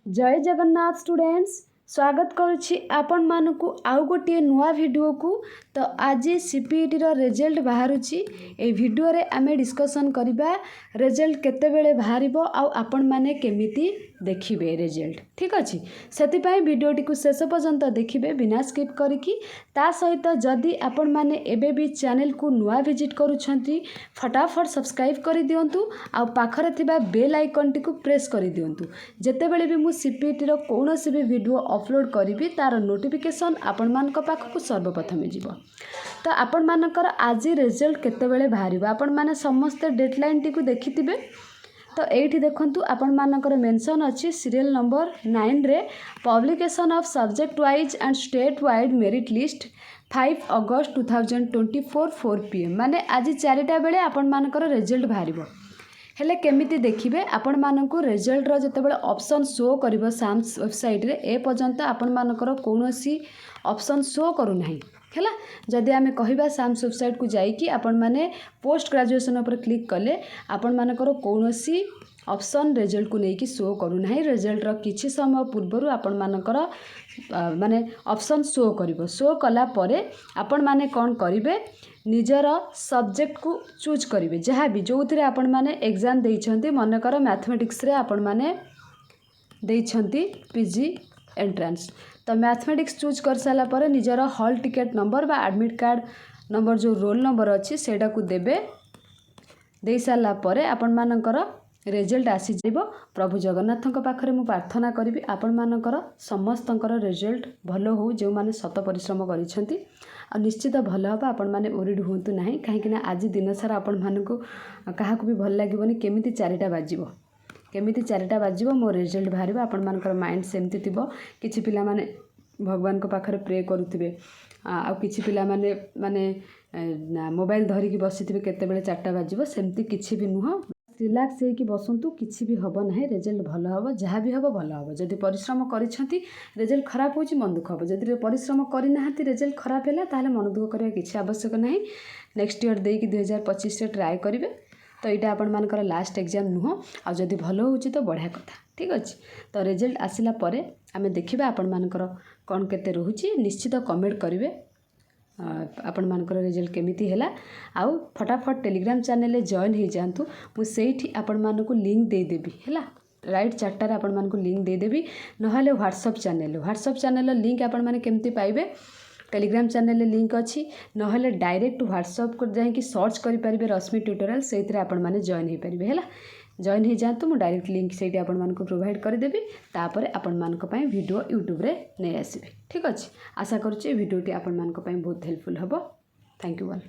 जय जगन्नाथ स्टूडेंट्स स्वागत करुछि आपण मानकु आउ गोटे नुआ वीडियो को। तो आज सीपीईटी रो रिजल्ट बाहरुछि। ए वीडियो रे आमे डिस्कशन करिबा रिजल्ट केते बेले बाहरिबो आउ आपण माने केमिति देखिबे रिजल्ट। ठीक अछि, सेति पय वीडियो टी को शेष पर्यंत देखिबे बिना स्किप करिकि। ता सहित जदि आपण माने एबे भी चैनल को नुआ विजिट करूछंती फटाफट सब्सक्राइब करि दियंतु आउ पाखरे थिबा बेल आइकन टी को प्रेस करि दियंतु। जेते बेले भी मु सीपीईटी रो कोनोसी भी वीडियो अपलोड करी तार नोटिफिकेशन आपण मानक पाखक सर्वप्रथम जीव। तो आपण मानकर आज रिजल्ट केते बेले बाहरिबो आपण माने समस्त डेडलाइन टी को देखिथिबे। तो एठी देखंतु आपण मानकर मेंशन अछि सीरियल नंबर 9 रे publication of subject wise and state wide merit list 5 August 2024 4 PM माने आज 4टा बेले आपण मानकर रिजल्ट बाहरिबो। हेले केमिति देखिबे आपण मानकु रिजल्ट रो जतेबेले ऑप्शन शो करिवो साम्स वेबसाइट रे ए पर्यंत आपण मानकर कोनोसी ऑप्शन शो करू नाही। हैला जदि आमे कहिबा साम्स वेबसाइट को जाईकि आपण माने पोस्ट ग्रेजुएशन ऊपर क्लिक कले आपण मानकर कोनोसी ऑप्शन रिजल्ट को लेकिन शो करू नाही। रिजल्ट रो किछि समय पूर्वरु आपण मानकर माने ऑप्शन शो करिवो। शो कला परे आपण माने कोन करिवे निजर सब्जेक्ट को चूज करिवे जहाँ भी जो थिरे आपण माने एग्जाम देइछंती मनकर मैथमेटिक्स रे आपण माने देइछंती पीजी एंट्रेंस। तो मैथमेटिक्स चूज कर साला परे निजर हॉल टिकेट नंबर बा एडमिट कार्ड नंबर जो रोल नंबर अच्छी सेटा को देबे। दे साला परे आपण मानकर रिजल्ट आसी जाइबो। प्रभु जगन्नाथक पाखरे मु प्रार्थना करिबी आपण मानकर समस्तंकर रिजल्ट भलो हो जो माने शत परिश्रम करिसंती आ निश्चित भलो हबा। आपण माने ओरिड होंतु नाही काहे कि आज दिन सारा आपण मानकु काहाकु भी भल लागिबोनी केमिति 4टा बाजिबो केमिति 4टा बाजिबो मो रिजल्ट बाहरिबो। आपण मानकर माइंड सेमति थिबो। किछि पिला माने भगवान को पाखरे प्रे करूथिबे आ किछि पिला माने माने मोबाइल धरिकी बसिथिबे केते बेले 4टा बाजिबो सेमति किछि भी नुह। रिलैक्स होइकी बसंतु किछि भी हबो नाही। रिजल्ट भलो हबो जहाँ भी हबो भलो हबो। जदि परिश्रम करिसंती रिजल्ट खराब होची मन दुख हबो। जदि परिश्रम करि नाहंती रिजल्ट खराब हैला ताले मन दुख करिया किछि आवश्यक नाही। नेक्स्ट ईयर देकी 2025 रे ट्राई करिवे। तो यहाँ आपण मानकर लास्ट एग्जाम नुह आ जदि भलो होची तो बढ़िया कथा। ठीक अछि, तो रिजल्ट आसिला परे आमे देखिबा आपण मानकर कोन केते रहूची निश्चित कमेंट करिवे आपण मानकर रिजल्ट केमिति हैला। आउ फटाफट टेलीग्राम चैनल जॉइन हो जातु। मु सेठी आपण मानकु लिंक दे देबी हैला। राइट 4टार आपण मानकु लिंक दे देबी नहले व्हाट्सएप चैनल लिंक आपण माने केमिति पाइबे। टेलीग्राम चैनल लिंक अच्छी नहले डायरेक्ट व्हाट्सएप को जाकि सर्च करि परिबे रश्मि ट्यूटोरियल सेथिरे आपण माने जॉइन हो परिबे हैला। जॉइन हो जातु मु डायरेक्ट लिंक सेठी आपण मानकु प्रोवाइड कर देबी। तापरे आपण मानक पय वीडियो यूट्यूब रे नै आसीबे। ठीक अछि, आशा करूची वीडियो टी आपण मानक पय बहुत हेल्पफुल हबो। Thank you all.